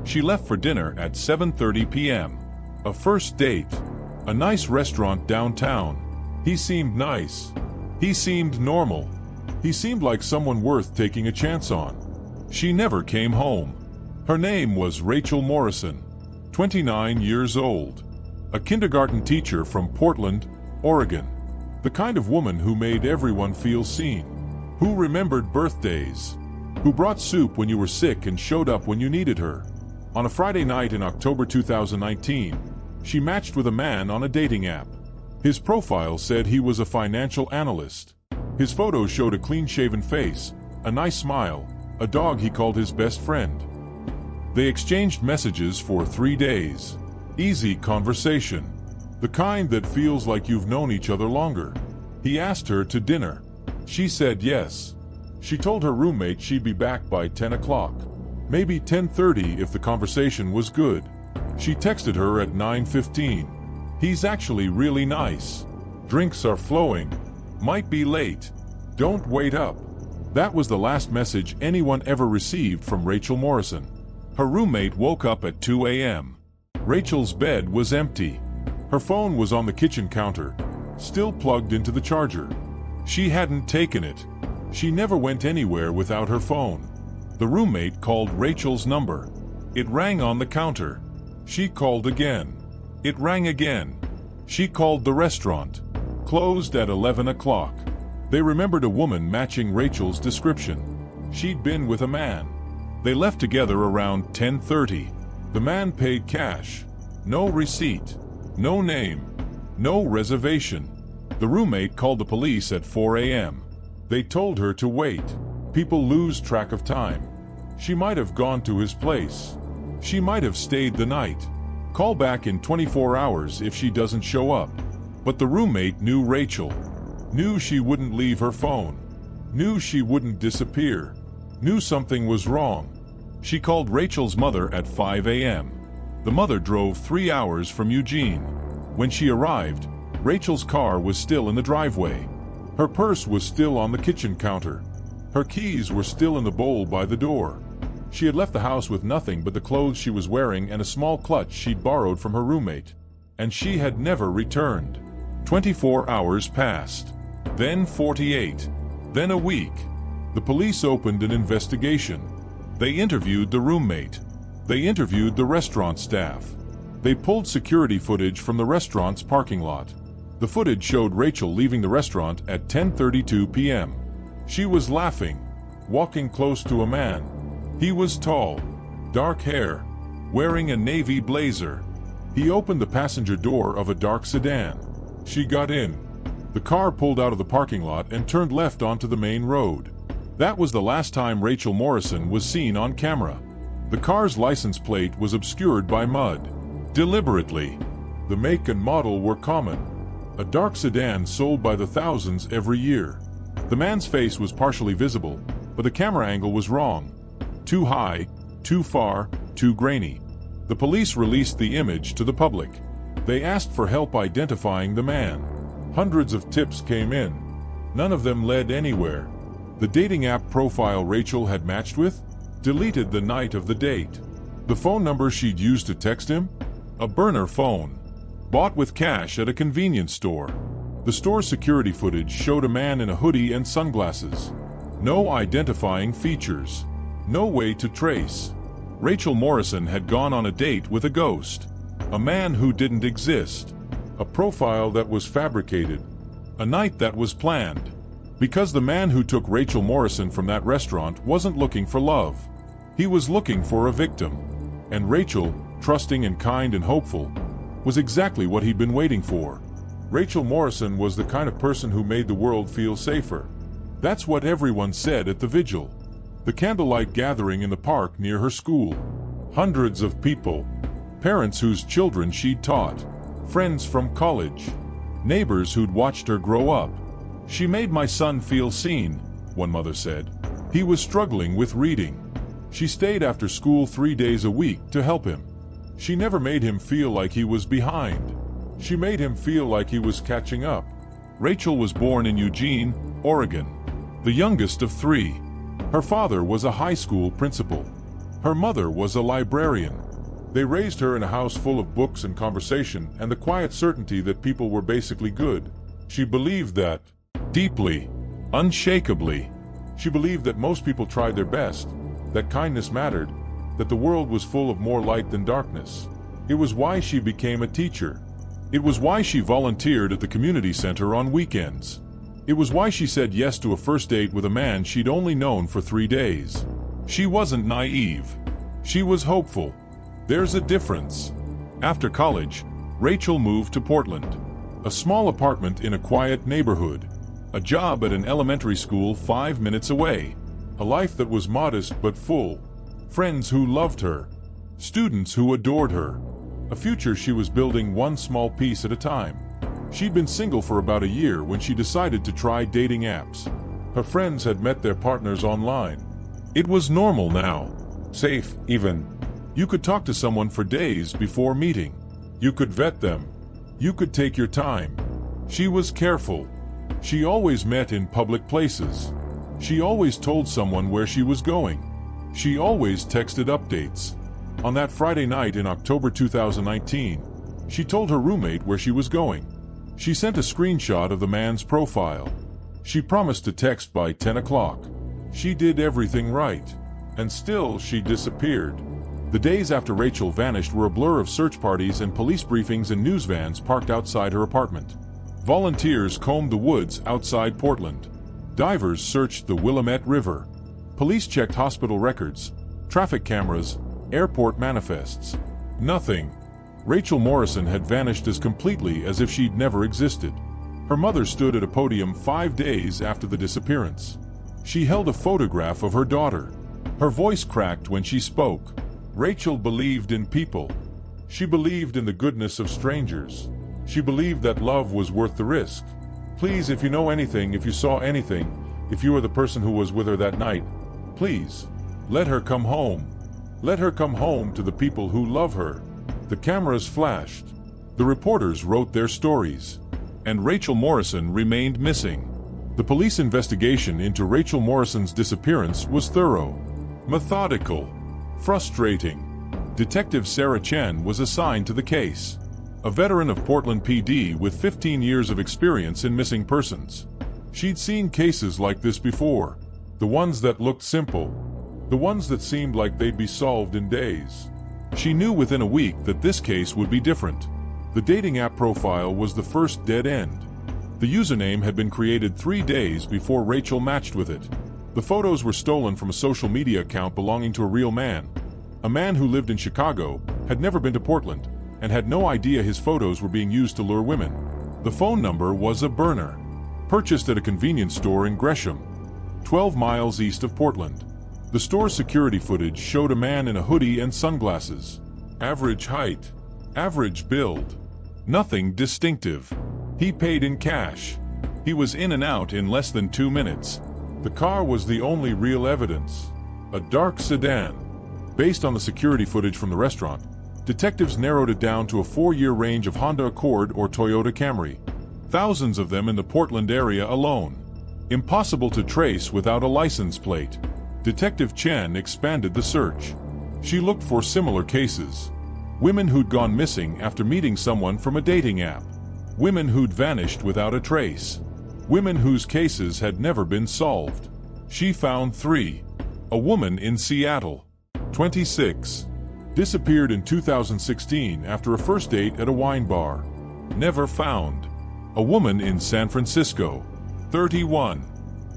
She left for dinner at 7:30 p.m. A first date. A nice restaurant downtown. He seemed nice. He seemed normal. He seemed like someone worth taking a chance on. She never came home. Her name was Rachel Morrison, 29 years old. A kindergarten teacher from Portland, Oregon. The kind of woman who made everyone feel seen. Who remembered birthdays. Who brought soup when you were sick and showed up when you needed her. On a Friday night in October 2019, she matched with a man on a dating app. His profile said he was a financial analyst. His photos showed a clean-shaven face, a nice smile, a dog he called his best friend. They exchanged messages for 3 days. Easy conversation. The kind that feels like you've known each other longer. He asked her to dinner. She said yes. She told her roommate she'd be back by 10 o'clock. Maybe 10:30 if the conversation was good. She texted her at 9:15. He's actually really nice. Drinks are flowing. Might be late. Don't wait up. That was the last message anyone ever received from Rachel Morrison. Her roommate woke up at 2 a.m. Rachel's bed was empty. Her phone was on the kitchen counter, still plugged into the charger. She hadn't taken it. She never went anywhere without her phone. The roommate called Rachel's number. It rang on the counter. She called again. It rang again. She called the restaurant. Closed at 11 o'clock. They remembered a woman matching Rachel's description. She'd been with a man. They left together around 10:30. The man paid cash. No receipt. No name. No reservation. The roommate called the police at 4 a.m. They told her to wait. People lose track of time. She might have gone to his place. She might have stayed the night. Call back in 24 hours if she doesn't show up. But the roommate knew Rachel. Knew she wouldn't leave her phone. Knew she wouldn't disappear. Knew something was wrong. She called Rachel's mother at 5 a.m. The mother drove 3 hours from Eugene. When she arrived, Rachel's car was still in the driveway. Her purse was still on the kitchen counter. Her keys were still in the bowl by the door. She had left the house with nothing but the clothes she was wearing and a small clutch she'd borrowed from her roommate. And she had never returned. 24 hours passed. Then 48. Then a week. The police opened an investigation. They interviewed the roommate. They interviewed the restaurant staff. They pulled security footage from the restaurant's parking lot. The footage showed Rachel leaving the restaurant at 10:32 p.m. She was laughing, walking close to a man. He was tall, dark hair, wearing a navy blazer. He opened the passenger door of a dark sedan. She got in. The car pulled out of the parking lot and turned left onto the main road. That was the last time Rachel Morrison was seen on camera. The car's license plate was obscured by mud. Deliberately. The make and model were common. A dark sedan sold by the thousands every year. The man's face was partially visible, but the camera angle was wrong. Too high, too far, too grainy. The police released the image to the public. They asked for help identifying the man. Hundreds of tips came in. None of them led anywhere. The dating app profile Rachel had matched with? Deleted the night of the date. The phone number she'd used to text him? A burner phone. Bought with cash at a convenience store. The store's security footage showed a man in a hoodie and sunglasses. No identifying features. No way to trace. Rachel Morrison had gone on a date with a ghost. A man who didn't exist. A profile that was fabricated. A night that was planned. Because the man who took Rachel Morrison from that restaurant wasn't looking for love. He was looking for a victim. And Rachel, trusting and kind and hopeful, was exactly what he'd been waiting for. Rachel Morrison was the kind of person who made the world feel safer. That's what everyone said at the vigil. The candlelight gathering in the park near her school. Hundreds of people. Parents whose children she'd taught. Friends from college. Neighbors who'd watched her grow up. She made my son feel seen, one mother said. He was struggling with reading. She stayed after school 3 days a week to help him. She never made him feel like he was behind. She made him feel like he was catching up. Rachel was born in Eugene, Oregon, the youngest of 3. Her father was a high school principal. Her mother was a librarian. They raised her in a house full of books and conversation and the quiet certainty that people were basically good. She believed that, deeply, unshakably. She believed that most people tried their best, that kindness mattered, that the world was full of more light than darkness. It was why she became a teacher. It was why she volunteered at the community center on weekends. It was why she said yes to a first date with a man she'd only known for 3 days. She wasn't naive. She was hopeful. There's a difference. After college, Rachel moved to Portland. A small apartment in a quiet neighborhood. A job at an elementary school 5 minutes away. A life that was modest but full. Friends who loved her. Students who adored her. A future she was building one small piece at a time. She'd been single for about a year when she decided to try dating apps. Her friends had met their partners online. It was normal now. Safe, even. You could talk to someone for days before meeting. You could vet them. You could take your time. She was careful. She always met in public places. She always told someone where she was going. She always texted updates. On that Friday night in October 2019, she told her roommate where she was going. She sent a screenshot of the man's profile. She promised to text by 10 o'clock. She did everything right. And still she disappeared. The days after Rachel vanished were a blur of search parties and police briefings and news vans parked outside her apartment. Volunteers combed the woods outside Portland. Divers searched the Willamette River. Police checked hospital records, traffic cameras, airport manifests. Nothing. Rachel Morrison had vanished as completely as if she'd never existed. Her mother stood at a podium 5 days after the disappearance. She held a photograph of her daughter. Her voice cracked when she spoke. Rachel believed in people. She believed in the goodness of strangers. She believed that love was worth the risk. Please, if you know anything, if you saw anything, if you were the person who was with her that night, please, let her come home. Let her come home to the people who love her. The cameras flashed. The reporters wrote their stories. And Rachel Morrison remained missing. The police investigation into Rachel Morrison's disappearance was thorough, methodical, frustrating. Detective Sarah Chen was assigned to the case. A veteran of Portland PD with 15 years of experience in missing persons. She'd seen cases like this before. The ones that looked simple. The ones that seemed like they'd be solved in days. She knew within a week that this case would be different. The dating app profile was the first dead end. The username had been created 3 days before Rachel matched with it. The photos were stolen from a social media account belonging to a real man. A man who lived in Chicago, had never been to Portland, and had no idea his photos were being used to lure women. The phone number was a burner. Purchased at a convenience store in Gresham, 12 miles east of Portland. The store's security footage showed a man in a hoodie and sunglasses. Average height. Average build. Nothing distinctive. He paid in cash. He was in and out in less than 2 minutes. The car was the only real evidence. A dark sedan. Based on the security footage from the restaurant, detectives narrowed it down to a 4-year range of Honda Accord or Toyota Camry. Thousands of them in the Portland area alone. Impossible to trace without a license plate. Detective Chen expanded the search. She looked for similar cases. Women who'd gone missing after meeting someone from a dating app. Women who'd vanished without a trace. Women whose cases had never been solved. She found 3. A woman in Seattle, 26. Disappeared in 2016 after a first date at a wine bar. Never found. A woman in San Francisco, 31.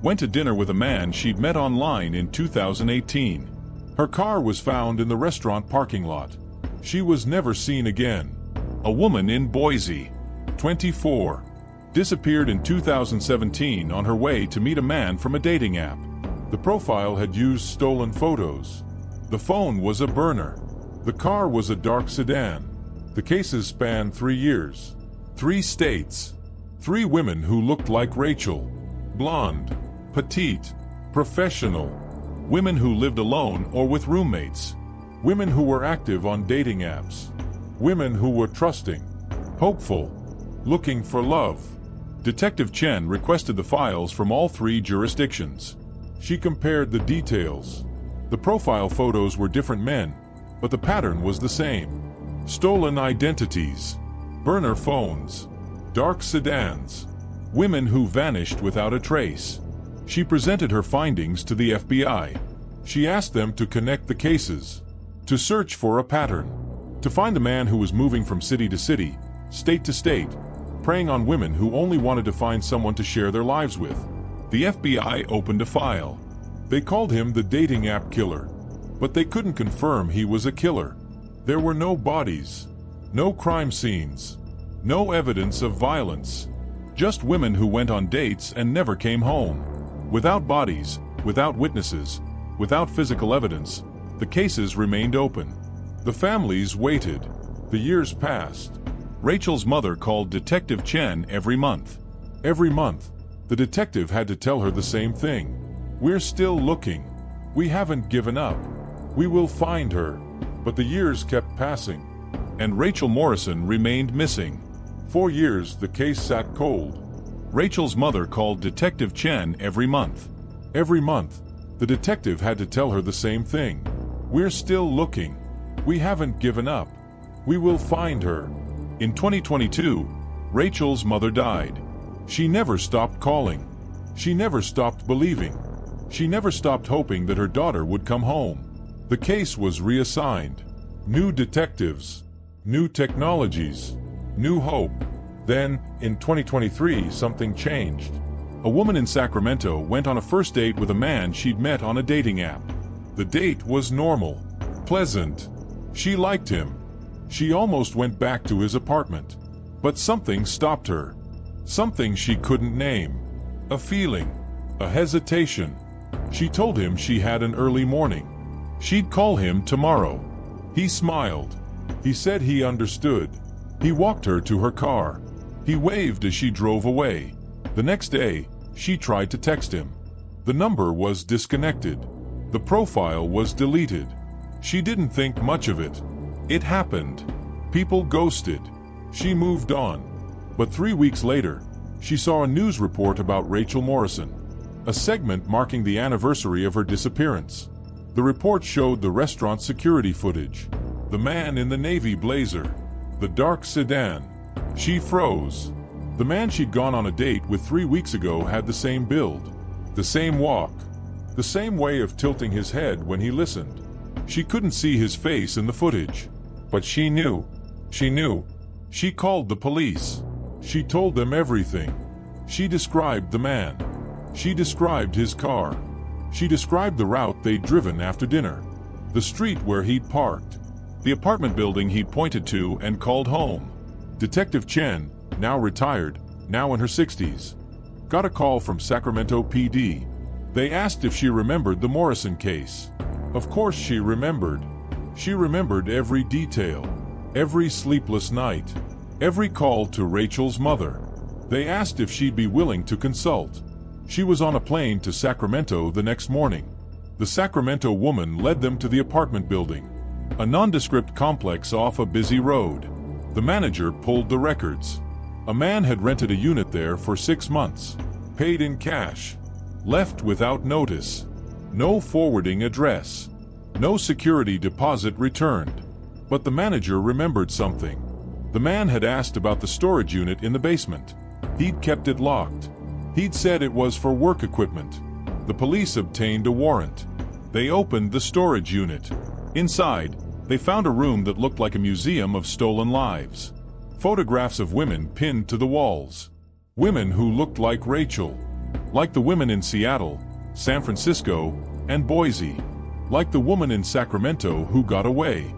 Went to dinner with a man she'd met online in 2018. Her car was found in the restaurant parking lot. She was never seen again. A woman in Boise, 24. Disappeared in 2017 on her way to meet a man from a dating app. The profile had used stolen photos. The phone was a burner. The car was a dark sedan. The cases spanned 3 years. 3 states. 3 women who looked like Rachel. Blonde. Petite, professional, women who lived alone or with roommates, women who were active on dating apps, women who were trusting, hopeful, looking for love. Detective Chen requested the files from all 3 jurisdictions. She compared the details. The profile photos were different men, but the pattern was the same. Stolen identities, burner phones, dark sedans, women who vanished without a trace. She presented her findings to the FBI. She asked them to connect the cases, to search for a pattern, to find a man who was moving from city to city, state to state, preying on women who only wanted to find someone to share their lives with. The FBI opened a file. They called him the dating app killer, but they couldn't confirm he was a killer. There were no bodies, no crime scenes, no evidence of violence, just women who went on dates and never came home. Without bodies, without witnesses, without physical evidence, the cases remained open. The families waited. The years passed. Rachel's mother called Detective Chen every month. Every month, the detective had to tell her the same thing. "We're still looking. We haven't given up. We will find her." But the years kept passing, and Rachel Morrison remained missing. 4 years the case sat cold. Rachel's mother called Detective Chen every month. Every month, the detective had to tell her the same thing. "We're still looking. We haven't given up. We will find her." In 2022, Rachel's mother died. She never stopped calling. She never stopped believing. She never stopped hoping that her daughter would come home. The case was reassigned. New detectives, new technologies, new hope. Then, in 2023, something changed. A woman in Sacramento went on a first date with a man she'd met on a dating app. The date was normal, pleasant. She liked him. She almost went back to his apartment. But something stopped her. Something she couldn't name. A feeling, a hesitation. She told him she had an early morning. She'd call him tomorrow. He smiled. He said he understood. He walked her to her car. He waved as she drove away. The next day, she tried to text him. The number was disconnected. The profile was deleted. She didn't think much of it. It happened. People ghosted. She moved on. But 3 weeks later, she saw a news report about Rachel Morrison, a segment marking the anniversary of her disappearance. The report showed the restaurant security footage, the man in the navy blazer, the dark sedan. She froze. The man she'd gone on a date with 3 weeks ago had the same build, the same walk, the same way of tilting his head when he listened. She couldn't see his face in the footage, but she knew. She knew. She called the police. She told them everything. She described the man. She described his car. She described the route they'd driven after dinner, the street where he'd parked, the apartment building he'd pointed to and called home. Detective Chen, now retired, now in her 60s, got a call from Sacramento PD. They asked if she remembered the Morrison case. Of course she remembered. She remembered every detail, every sleepless night, every call to Rachel's mother. They asked if she'd be willing to consult. She was on a plane to Sacramento the next morning. The Sacramento woman led them to the apartment building, a nondescript complex off a busy road. The manager pulled the records. A man had rented a unit there for 6 months, paid in cash, left without notice, no forwarding address, no security deposit returned. But the manager remembered something. The man had asked about the storage unit in the basement. He'd kept it locked. He'd said it was for work equipment. The police obtained a warrant. They opened the storage unit. Inside, they found a room that looked like a museum of stolen lives. Photographs of women pinned to the walls. Women who looked like Rachel. Like the women in Seattle, San Francisco, and Boise. Like the woman in Sacramento who got away.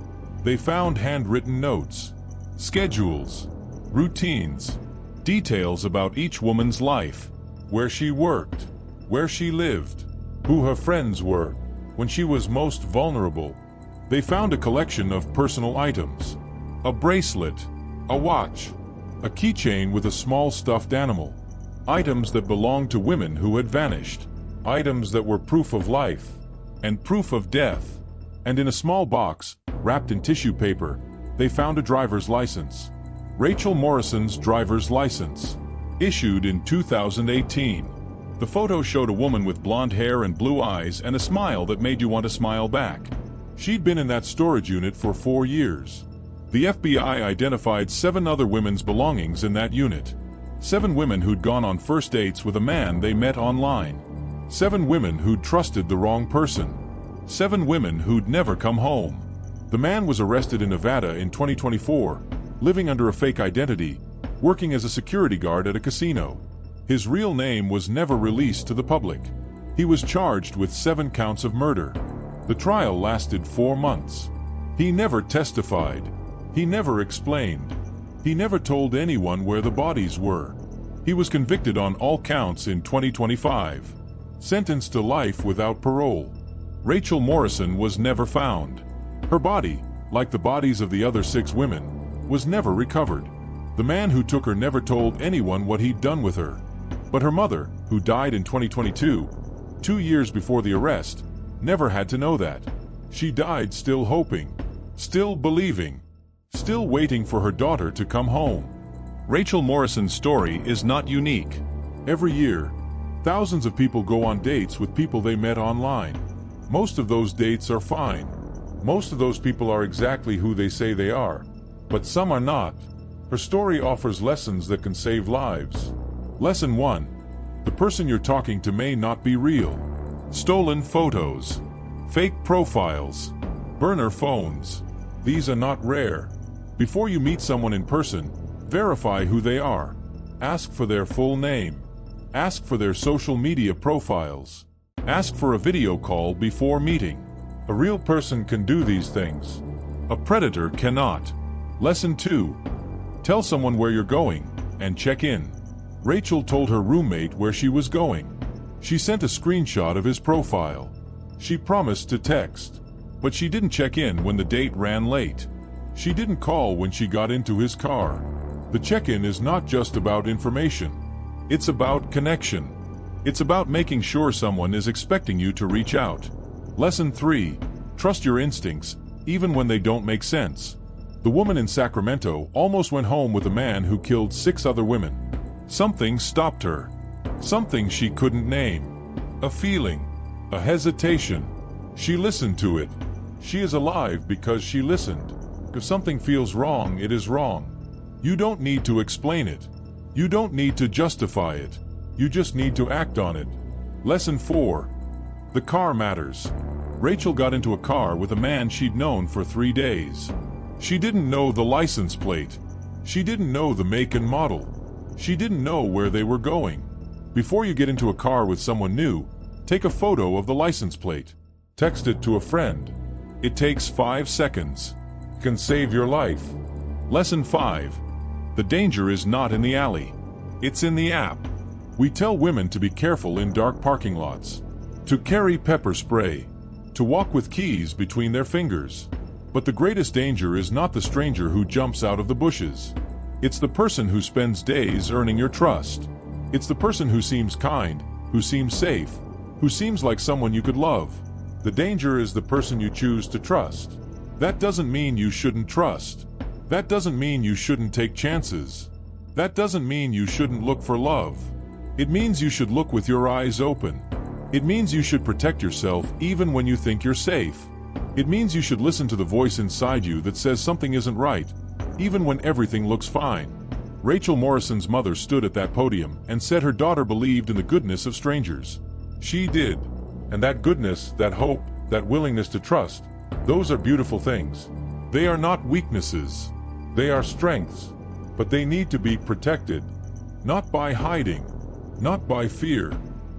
They found handwritten notes, schedules, routines, details about each woman's life, where she worked, where she lived, who her friends were, when she was most vulnerable. They found a collection of personal items, a bracelet, a watch, a keychain with a small stuffed animal, items that belonged to women who had vanished, items that were proof of life and proof of death. And in a small box, wrapped in tissue paper, they found a driver's license. Rachel Morrison's driver's license, issued in 2018. The photo showed a woman with blonde hair and blue eyes and a smile that made you want to smile back. She'd been in that storage unit for 4 years. The FBI identified 7 other women's belongings in that unit. 7 women who'd gone on first dates with a man they met online. 7 women who'd trusted the wrong person. 7 women who'd never come home. The man was arrested in Nevada in 2024, living under a fake identity, working as a security guard at a casino. His real name was never released to the public. He was charged with 7 counts of murder. The trial lasted 4 months. He never testified. He never explained. He never told anyone where the bodies were. He was convicted on all counts in 2025. Sentenced to life without parole. Rachel Morrison was never found. Her body, like the bodies of the other 6 women, was never recovered. The man who took her never told anyone what he'd done with her. But her mother, who died in 2022, 2 years before the arrest, never had to know that. She died still hoping, still believing, still waiting for her daughter to come home. Rachel Morrison's story is not unique. Every year, thousands of people go on dates with people they met online. Most of those dates are fine. Most of those people are exactly who they say they are. But some are not. Her story offers lessons that can save lives. Lesson 1. The person you're talking to may not be real. Stolen photos. Fake profiles. Burner phones. These are not rare. Before you meet someone in person, verify who they are. Ask for their full name. Ask for their social media profiles. Ask for a video call before meeting. A real person can do these things. A predator cannot. Lesson 2. Tell someone where you're going, and check in. Rachel told her roommate where she was going. She sent a screenshot of his profile. She promised to text, but she didn't check in when the date ran late. She didn't call when she got into his car. The check-in is not just about information. It's about connection. It's about making sure someone is expecting you to reach out. Lesson 3. Trust your instincts, even when they don't make sense. The woman in Sacramento almost went home with a man who killed 6 other women. Something stopped her. Something she couldn't name. A feeling. A hesitation. She listened to it. She is alive because she listened. If something feels wrong, it is wrong. You don't need to explain it. You don't need to justify it. You just need to act on it. Lesson 4. The car matters. Rachel got into a car with a man she'd known for 3 days. She didn't know the license plate. She didn't know the make and model. She didn't know where they were going. Before you get into a car with someone new, take a photo of the license plate. Text it to a friend. It takes 5 seconds. It can save your life. Lesson 5. The danger is not in the alley. It's in the app. We tell women to be careful in dark parking lots, to carry pepper spray, to walk with keys between their fingers. But the greatest danger is not the stranger who jumps out of the bushes. It's the person who spends days earning your trust. It's the person who seems kind, who seems safe, who seems like someone you could love. The danger is the person you choose to trust. That doesn't mean you shouldn't trust. That doesn't mean you shouldn't take chances. That doesn't mean you shouldn't look for love. It means you should look with your eyes open. It means you should protect yourself even when you think you're safe. It means you should listen to the voice inside you that says something isn't right, even when everything looks fine. Rachel Morrison's mother stood at that podium and said her daughter believed in the goodness of strangers. She did. And that goodness, that hope, that willingness to trust, those are beautiful things. They are not weaknesses. They are strengths. But they need to be protected, not by hiding, not by fear,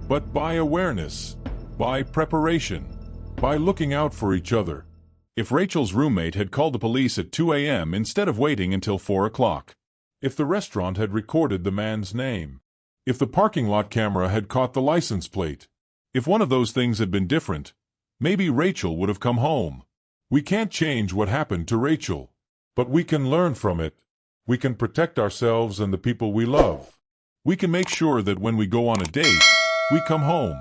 but by awareness, by preparation, by looking out for each other. If Rachel's roommate had called the police at 2 a.m. instead of waiting until 4 o'clock, if the restaurant had recorded the man's name, if the parking lot camera had caught the license plate, if one of those things had been different, maybe Rachel would have come home. We can't change what happened to Rachel, but we can learn from it. We can protect ourselves and the people we love. We can make sure that when we go on a date, we come home.